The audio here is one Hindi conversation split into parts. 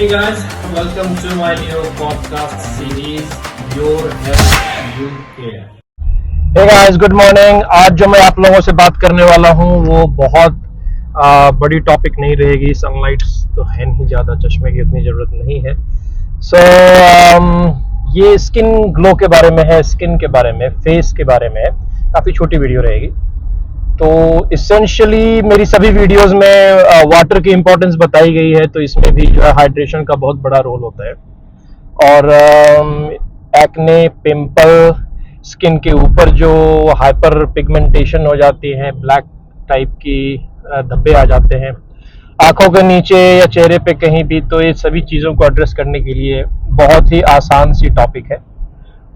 Hey guys, welcome to my new podcast series, Your Health You Care. Hey guys, good morning. आज जो मैं आप लोगों से बात करने वाला हूँ वो बहुत बड़ी टॉपिक नहीं रहेगी। सनलाइट तो है नहीं ज़्यादा, चश्मे की उतनी ज़रूरत नहीं है। ये स्किन ग्लो के बारे में है, स्किन के बारे में, फेस के बारे में है। काफ़ी छोटी वीडियो रहेगी। तो इसेंशियली मेरी सभी वीडियोस में वाटर की इम्पोर्टेंस बताई गई है, तो इसमें भी जो है हाइड्रेशन का बहुत बड़ा रोल होता है। और एक्ने, पिंपल, स्किन के ऊपर जो हाइपर पिगमेंटेशन हो जाती है, ब्लैक टाइप की धब्बे आ जाते हैं आंखों के नीचे या चेहरे पे कहीं भी, तो ये सभी चीज़ों को एड्रेस करने के लिए बहुत ही आसान सी टॉपिक है।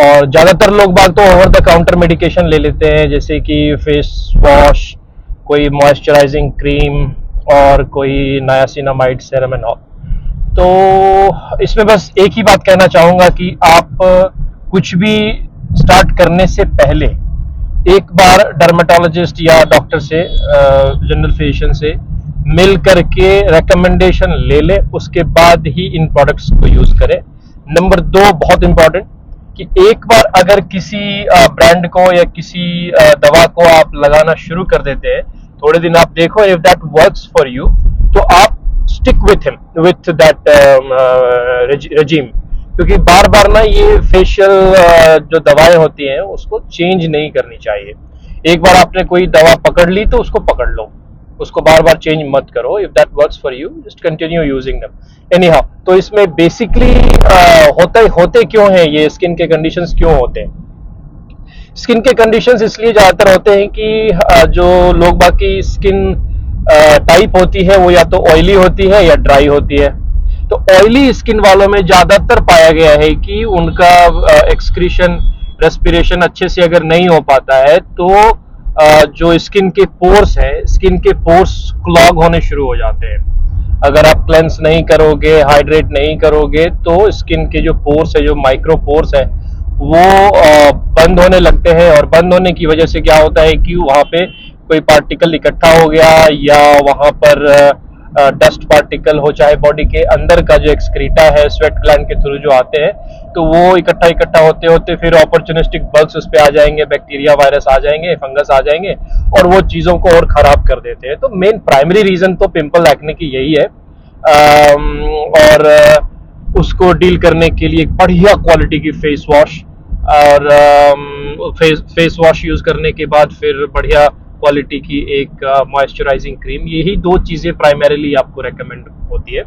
और ज़्यादातर लोग बाग तो ओवर द काउंटर मेडिकेशन ले लेते हैं, जैसे कि फेस वॉश, कोई मॉइस्चराइजिंग क्रीम और कोई नायासिनामाइड सेरम एंड ऑल। तो इसमें बस एक ही बात कहना चाहूँगा कि आप कुछ भी स्टार्ट करने से पहले एक बार डर्मेटोलॉजिस्ट या डॉक्टर से, जनरल फिजिशियन से मिल करके रिकमेंडेशन ले लें, उसके बाद ही इन प्रोडक्ट्स को यूज़ करें। नंबर 2 बहुत इम्पॉर्टेंट कि एक बार अगर किसी ब्रांड को या किसी दवा को आप लगाना शुरू कर देते हैं, थोड़े दिन आप देखो, if that works for you तो आप स्टिक विथ दैट रेजिम। क्योंकि बार बार ना ये फेशियल जो दवाएं होती हैं उसको चेंज नहीं करनी चाहिए। एक बार आपने कोई दवा पकड़ ली तो उसको पकड़ लो, उसको बार बार चेंज मत करो। If that works for you just continue using them. Any how, तो इसमें बेसिकली होते क्यों हैं ये स्किन के कंडीशंस क्यों होते हैं? स्किन के कंडीशंस इसलिए ज्यादातर होते हैं कि जो लोग बाकी स्किन टाइप होती है वो या तो ऑयली होती है या ड्राई होती है। तो ऑयली स्किन वालों में ज्यादातर पाया गया है कि उनका एक्सक्रीशन, रेस्पिरेशन अच्छे से अगर नहीं हो पाता है तो जो स्किन के पोर्स है, स्किन के पोर्स क्लॉग होने शुरू हो जाते हैं। अगर आप क्लेंस नहीं करोगे, हाइड्रेट नहीं करोगे, तो स्किन के जो पोर्स है, जो माइक्रो पोर्स है, वो बंद होने लगते हैं। और बंद होने की वजह से क्या होता है कि वहाँ पे कोई पार्टिकल इकट्ठा हो गया या वहाँ पर डस्ट पार्टिकल हो, चाहे बॉडी के अंदर का जो एक्सक्रीटा है स्वेट ग्लैंड के थ्रू जो आते हैं, तो वो इकट्ठा होते होते फिर अपॉर्चुनिस्टिक बग्स उस पे आ जाएंगे, बैक्टीरिया, वायरस आ जाएंगे, फंगस आ जाएंगे और वो चीज़ों को और ख़राब कर देते हैं। तो मेन प्राइमरी रीज़न तो पिंपल एक्ने की यही है। और उसको डील करने के लिए एक बढ़िया क्वालिटी की फेस वॉश और फेस वॉश यूज़ करने के बाद फिर बढ़िया क्वालिटी की एक मॉइस्चराइजिंग क्रीम, यही 2 चीज़ें प्राइमरीली आपको रेकमेंड होती है।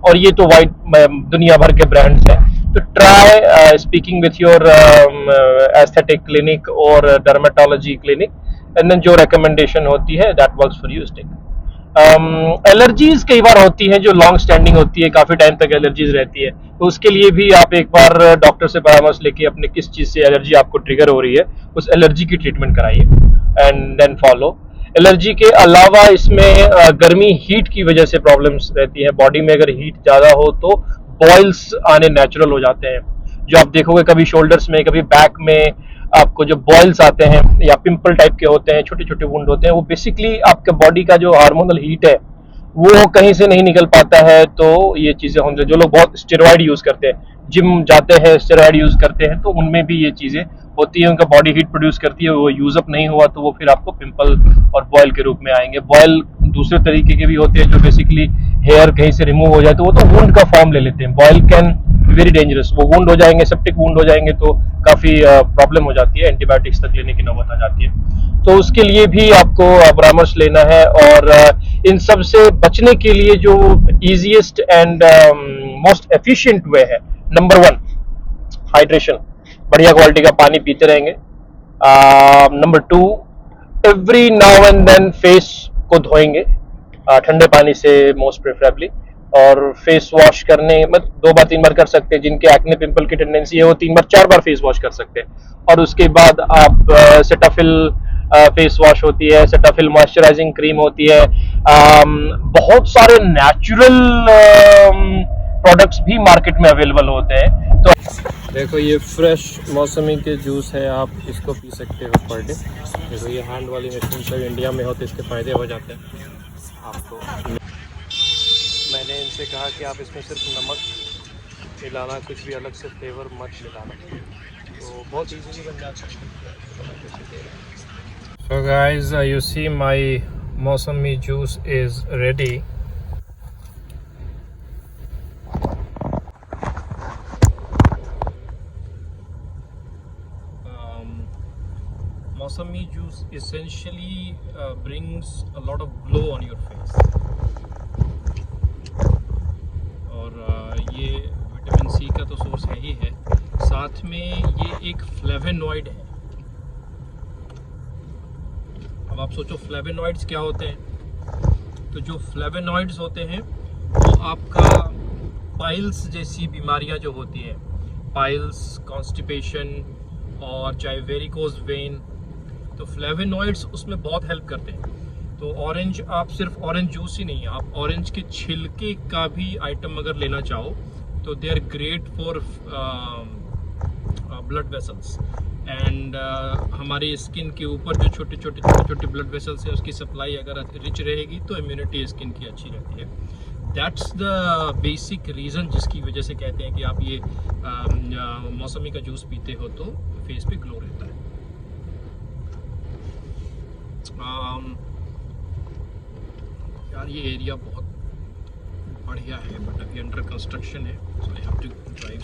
और ये तो वाइड दुनिया भर के ब्रांड्स हैं। तो try speaking with your aesthetic clinic और डर्मेटोलॉजी क्लिनिक, एंड देन जो रिकमेंडेशन होती है that works for you, stick. Allergies कई बार होती हैं जो लॉन्ग स्टैंडिंग होती है, काफ़ी टाइम तक एलर्जीज रहती है, तो उसके लिए भी आप एक बार डॉक्टर से परामर्श लेके अपने किस चीज़ से एलर्जी आपको ट्रिगर हो रही है उस एलर्जी की ट्रीटमेंट कराइए एंड देन फॉलो। एलर्जी के अलावा इसमें गर्मी, हीट की वजह से प्रॉब्लम्स रहती है। बॉडी में अगर हीट ज़्यादा हो तो बॉयल्स आने नेचुरल हो जाते हैं, जो आप देखोगे कभी शोल्डर्स में, कभी बैक में आपको जो बॉयल्स आते हैं या पिंपल टाइप के होते हैं, छोटे छोटे वुंड होते हैं, वो बेसिकली आपके बॉडी का जो हार्मोनल हीट है वो कहीं से नहीं निकल पाता है। तो ये चीज़ें होंगे। जो लोग बहुत स्टेरॉइड यूज़ करते हैं, जिम जाते हैं, स्टेरॉइड यूज़ करते हैं, तो उनमें भी ये चीज़ें होती है, उनका बॉडी हीट प्रोड्यूस करती है, वो यूज़ अप नहीं हुआ तो वो फिर आपको पिंपल और बॉयल के रूप में आएंगे। बॉयल दूसरे तरीके के भी होते हैं जो बेसिकली हेयर कहीं से रिमूव हो जाए तो वो तो वुंड का फॉर्म ले लेते हैं। बॉयल कैन वेरी डेंजरस, वो वुंड हो जाएंगे, सेप्टिक वुंड हो जाएंगे तो काफ़ी प्रॉब्लम हो जाती है, एंटीबायोटिक्स तक लेने की नौबत आ जाती है। तो उसके लिए भी आपको परामर्श लेना है। और इन सब से बचने के लिए जो easiest and most efficient way है, नंबर 1 हाइड्रेशन, बढ़िया क्वालिटी का पानी पीते रहेंगे। Number 2, every now and then face को धोएंगे ठंडे पानी से मोस्ट प्रेफरेबली। और फेस वॉश करने मतलब 2 बार 3 बार कर सकते हैं। जिनके एक्ने पिंपल की टेंडेंसी है वो 3 बार 4 बार फेस वॉश कर सकते हैं। और उसके बाद आप सेटाफिल फेस वॉश होती है, सेटाफिल मॉइस्चराइजिंग क्रीम होती है, बहुत सारे नेचुरल प्रोडक्ट्स भी मार्केट में अवेलेबल होते हैं। तो देखो ये फ्रेश मौसमी के जूस है, आप इसको पी सकते हो पर डे। देखो ये हैंड वाली मशीन सब इंडिया में होते, इसके फ़ायदे हो जाते हैं आपको। मैंने इन उनसे कहा कि आप इसमें सिर्फ नमक मिलाना, कुछ भी अलग से फ्लेवर मत मिलाना, तो बहुत इजीली बन जाता है। So guys, you see my mausami juice is ready. Mosami juice essentially brings a lot of glow on your face, और ये विटामिन सी का तो सोर्स है ही है, साथ में ये एक फ्लेवोनॉइड है। अब आप सोचो फ्लेवोनॉइड्स क्या होते हैं। तो जो फ्लेवोनॉइड्स होते हैं वो आपका पाइल्स जैसी बीमारियां जो होती है, पाइल्स, कॉन्स्टिपेशन और चाहे वेरिकोज वेन, तो फ्लेवोनॉइड्स उसमें बहुत हेल्प करते हैं। तो ऑरेंज, आप सिर्फ ऑरेंज जूस ही नहीं, आप ऑरेंज के छिलके का भी आइटम अगर लेना चाहो तो they are great for blood vessels, and हमारी स्किन के ऊपर जो छोटे छोटे ब्लड वेसल्स हैं उसकी सप्लाई अगर रिच रहेगी तो इम्यूनिटी स्किन की अच्छी रहती है। दैट्स द बेसिक रीज़न जिसकी वजह से कहते हैं कि आप ये मौसमी का जूस पीते हो तो फेस पे ग्लो रहता है। यार ये एरिया बहुत बढ़िया है, बट अभी अंडर कंस्ट्रक्शन है, so I have to drive.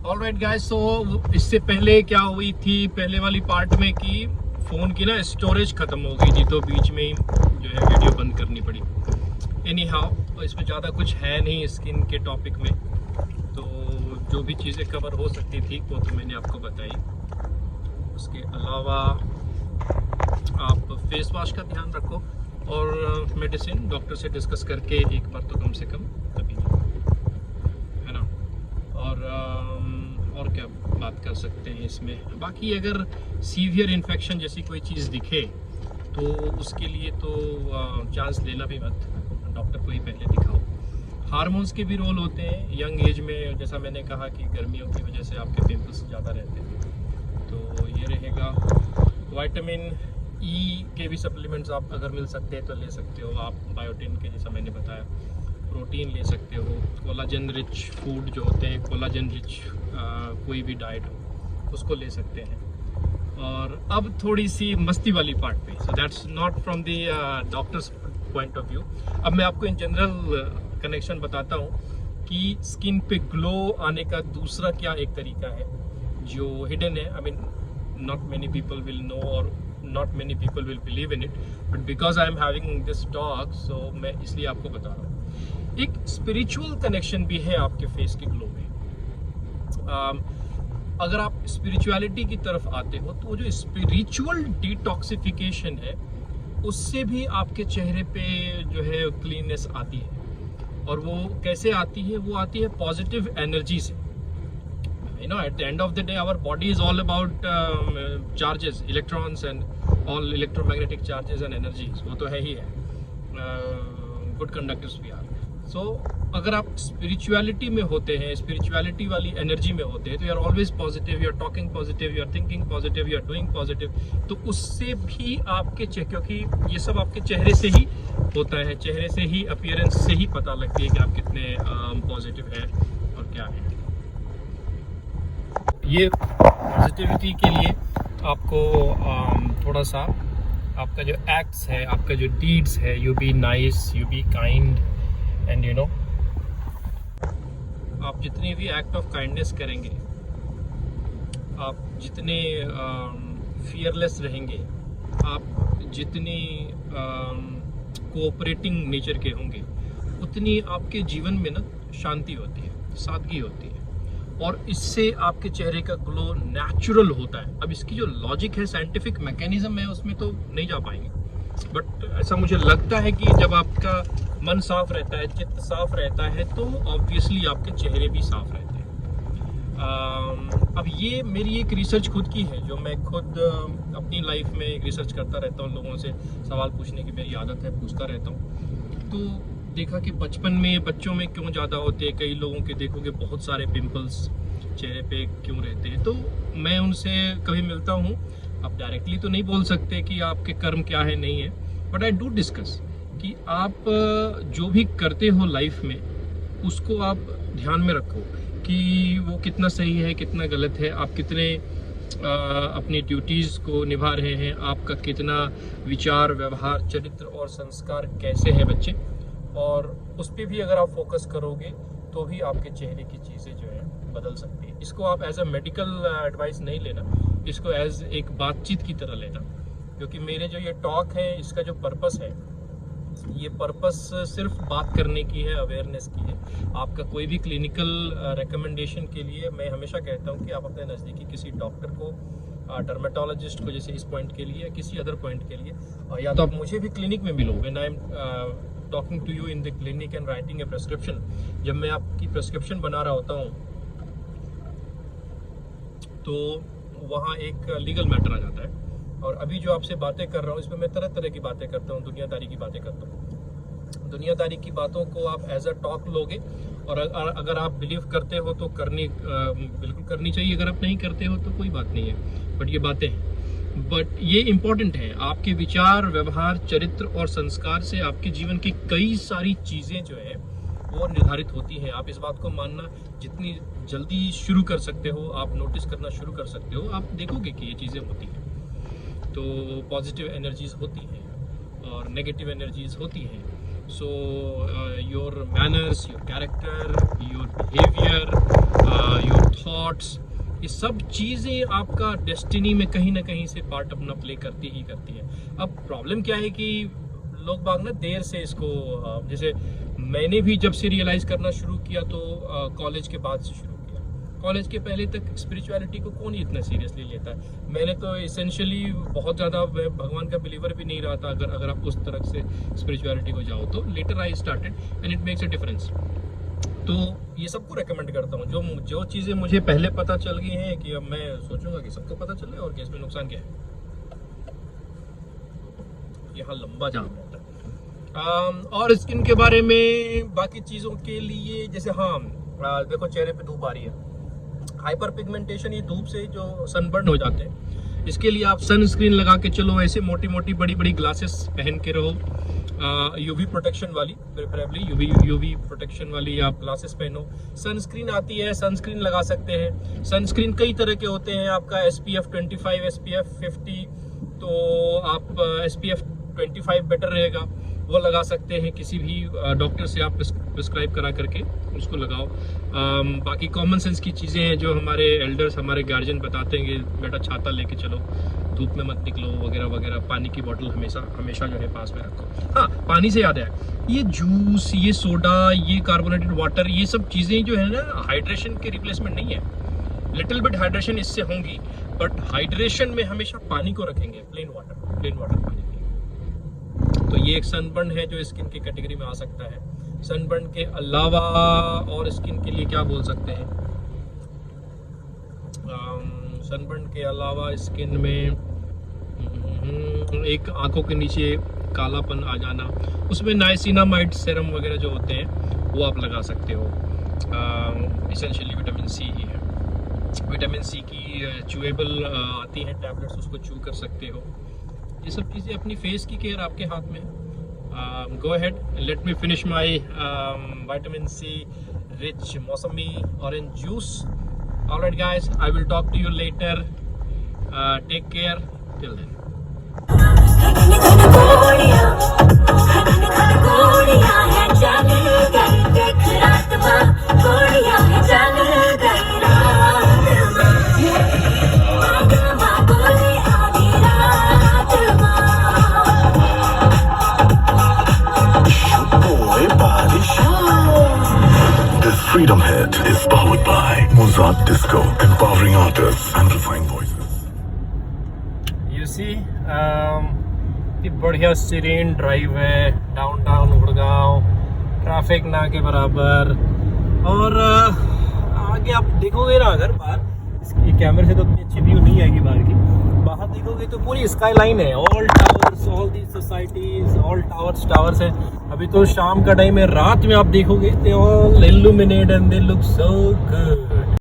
Alright guys, so इससे पहले क्या हुई थी पहले वाली पार्ट में कि फ़ोन की ना स्टोरेज ख़त्म हो गई थी, तो बीच में ही जो है वीडियो बंद करनी पड़ी। एनी हाउ, इसमें ज़्यादा कुछ है नहीं स्किन के टॉपिक में, तो जो भी चीज़ें कवर हो सकती थी वो तो मैंने आपको बताई। उसके अलावा आप फेस वॉश का ध्यान रखो, और मेडिसिन डॉक्टर से डिस्कस करके एक बार तो कम से कम कभी है ना। और क्या बात कर सकते हैं इसमें, बाकी अगर सीवियर इन्फेक्शन जैसी कोई चीज़ दिखे तो उसके लिए तो चांस लेना भी मत, डॉक्टर को ही पहले दिखाओ। हार्मोन्स के भी रोल होते हैं यंग एज में, जैसा मैंने कहा कि गर्मियों की वजह से आपके पिंपल्स ज़्यादा रहते हैं, तो ये रहेगा। विटामिन ई के भी सप्लीमेंट्स आप अगर मिल सकते हैं तो ले सकते हो आप, बायोटिन के जैसा मैंने बताया, प्रोटीन ले सकते हो, कोलाजन रिच फूड जो होते हैं, कोलाजन रिच कोई भी डाइट हो उसको ले सकते हैं। और अब थोड़ी सी मस्ती वाली पार्ट पे, so that's not from the doctors point of view. अब मैं आपको इन जनरल कनेक्शन बताता हूँ कि स्किन पे ग्लो आने का दूसरा क्या एक तरीका है जो हिडन है। I mean not many people will know or not many people will believe in it, but because I am having this talk, so मैं इसलिए आपको बता रहा हूँ। एक स्पिरिचुअल कनेक्शन भी है आपके फेस के ग्लो में। अगर आप स्पिरिचुअलिटी की तरफ आते हो तो जो स्पिरिचुअल डिटॉक्सिफिकेशन है उससे भी आपके चेहरे पे जो है क्लीननेस आती है। और वो कैसे आती है? वो आती है पॉजिटिव एनर्जी से। You know, at the end of the day our body is all about charges, electrons and all electromagnetic charges and energies, वो तो है ही है, good conductors we are। So अगर आप spirituality में होते हैं, spirituality वाली energy में होते हैं, तो you are always positive, you are talking positive, you are thinking positive, you are doing positive, तो उससे भी आपके क्योंकि ये सब आपके चेहरे से ही होता है, चेहरे से ही, अपीयरेंस से ही पता लगती है कि आप कितने पॉजिटिव हैं और क्या है। ये पॉजिटिविटी के लिए आपको थोड़ा सा आपका जो एक्ट्स है, आपका जो डीड्स है, you be nice, you be kind, and you know, आप जितने भी एक्ट ऑफ काइंडनेस करेंगे, आप जितने फियरलेस रहेंगे, आप जितनी कोऑपरेटिंग नेचर के होंगे, उतनी आपके जीवन में ना शांति होती है, सादगी होती है, और इससे आपके चेहरे का ग्लो नेचुरल होता है। अब इसकी जो लॉजिक है, साइंटिफिक मैकेनिज्म है, उसमें तो नहीं जा पाएंगे, बट ऐसा मुझे लगता है कि जब आपका मन साफ रहता है, चित्त साफ रहता है, तो ऑब्वियसली आपके चेहरे भी साफ रहते हैं। अब ये मेरी एक रिसर्च खुद की है, जो मैं खुद अपनी लाइफ में एक रिसर्च करता रहता हूँ, लोगों से सवाल पूछने की मेरी आदत है, पूछता रहता हूँ। तो देखा कि बचपन में बच्चों में क्यों ज़्यादा होते हैं, कई लोगों के देखोगे बहुत सारे पिंपल्स चेहरे पे क्यों रहते हैं। तो मैं उनसे कभी मिलता हूँ, आप डायरेक्टली तो नहीं बोल सकते कि आपके कर्म क्या है, नहीं है, बट आई डू डिस्कस कि आप जो भी करते हो लाइफ में उसको आप ध्यान में रखो कि वो कितना सही है, कितना गलत है, आप कितने अपनी ड्यूटीज़ को निभा रहे हैं, आपका कितना विचार, व्यवहार, चरित्र और संस्कार कैसे हैं बच्चे। और उस पर भी अगर आप फोकस करोगे तो भी आपके चेहरे की चीज़ें जो है बदल सकती है। इसको आप एज अ मेडिकल एडवाइस नहीं लेना, इसको एज एक बातचीत की तरह लेना, क्योंकि मेरे जो ये टॉक है इसका जो पर्पस है, ये पर्पस सिर्फ बात करने की है, अवेयरनेस की है। आपका कोई भी क्लिनिकल रिकमेंडेशन के लिए मैं हमेशा कहता हूँ कि आप अपने नज़दीकी किसी डॉक्टर को, डर्मेटोलॉजिस्ट को, जैसे इस पॉइंट के लिए या किसी अदर पॉइंट के लिए, या तो आप मुझे भी क्लिनिक में मिलो। When I am talking to you in the clinic and writing a prescription, जब मैं आपकी प्रेस्क्रिप्शन बना रहा होता हूँ तो वहाँ एक लीगल मैटर आ जाता है। और अभी जो आपसे बातें कर रहा हूँ इसमें मैं तरह तरह की बातें करता हूँ, दुनियादारी की बातें करता हूँ। दुनियादारी की बातों को आप एज अ टॉक लोगे, और अगर आप बिलीव करते हो तो बिल्कुल करनी चाहिए, अगर आप नहीं करते हो तो कोई बात नहीं है, बट ये बातें हैं। बट ये इम्पॉर्टेंट है, आपके विचार, व्यवहार, चरित्र और संस्कार से आपके जीवन की कई सारी चीज़ें जो है वो निर्धारित होती हैं। आप इस बात को मानना जितनी जल्दी शुरू कर सकते हो, आप नोटिस करना शुरू कर सकते हो, आप देखोगे कि ये चीज़ें होती हैं। तो पॉजिटिव एनर्जीज होती हैं और नेगेटिव एनर्जीज होती हैं। So your manners, your character, your behaviour, your thoughts, ये सब चीज़ें आपका डेस्टिनी में कहीं ना कहीं से पार्ट अपना प्ले करती ही करती है। अब प्रॉब्लम क्या है कि लोग बाग ना देर से इसको, जैसे मैंने भी जब से रियलाइज़ करना शुरू किया तो कॉलेज के बाद से शुरू किया। कॉलेज के पहले तक स्पिरिचुअलिटी को कौन ही इतना सीरियसली लेता है। मैंने तो इसेंशियली बहुत ज़्यादा भगवान का बिलीवर भी नहीं रहा था, अगर आप उस तरह से स्पिरिचुअलिटी को जाओ तो। Later I started and it makes a difference. तो ये सबको रेकमेंड करता हूँ। जो चीज़ें मुझे पहले पता चल गई हैं कि अब मैं सोचूंगा कि सबको पता चले और कि इसमें नुकसान क्या है। यहाँ लंबा जाम रहता है। और स्किन के बारे में बाकी चीज़ों के लिए, जैसे देखो चेहरे पे धूप आ रही है, हाइपर पिगमेंटेशन, ये धूप से जो सनबर्न हो जाते हैं, इसके लिए आप सनस्क्रीन लगा के चलो, ऐसे मोटी मोटी बड़ी बड़ी ग्लासेस पहन के रहो, यूवी प्रोटेक्शन वाली, प्रेफरेबली यूवी प्रोटेक्शन वाली आप ग्लासेस पहनो। सनस्क्रीन आती है, सनस्क्रीन लगा सकते हैं। सनस्क्रीन कई तरह के होते हैं, आपका SPF 25, SPF 50, तो आप SPF 25 बेटर रहेगा, वो लगा सकते हैं। किसी भी डॉक्टर से आप प्रिस्क्राइब करा करके उसको लगाओ। बाकी कॉमन सेंस की चीज़ें हैं जो हमारे एल्डर्स, हमारे गार्जियन बताते हैं कि बेटा छाता लेके चलो, धूप में मत निकलो, वगैरह वगैरह। पानी की बोतल हमेशा जो है पास में रखो। हाँ, पानी से याद है, ये जूस, ये सोडा, ये कार्बोनेटेड वाटर, ये सब चीज़ें जो है ना हाइड्रेशन के रिप्लेसमेंट नहीं है। लिटिल बिट हाइड्रेशन इससे होंगी, बट हाइड्रेशन में हमेशा पानी को रखेंगे, प्लेन वाटर पानी। तो ये एक सनबर्न है जो स्किन की कैटेगरी में आ सकता है। सनबर्न के अलावा और स्किन के लिए क्या बोल सकते हैं? सनबर्न के अलावा स्किन में एक आंखों के नीचे कालापन आ जाना, उसमें नाइसिनामाइड सेरम वगैरह जो होते हैं वो आप लगा सकते हो। इसेंशियली विटामिन सी ही है। विटामिन सी की च्यूएबल आती हैं टैबलेट्स, उसको च्यू कर सकते हो। ये सब चीज़ें, अपनी फेस की केयर आपके हाथ में। Go ahead, let me finish my vitamin C rich mausami orange juice. Alright guys, I will talk to you later. Take care, till then. Freedom Hit is powered by Mozart Disco, empowering artists and refined voices. You see, ये बढ़िया सीरीन ड्राइव है, डाउनटाउन गुड़गांव, ट्रैफिक ना के बराबर। और आगे आप देखोगे ना, अगर बाहर, इसकी कैमरे से तो इतनी अच्छी व्यू नहीं आएगी बाहर की, बाहर देखोगे तो पूरी स्काई लाइन है, all towers, all the societies, all towers है। अभी तो शाम का टाइम है, रात में आप देखोगे they all illuminate and they look so good.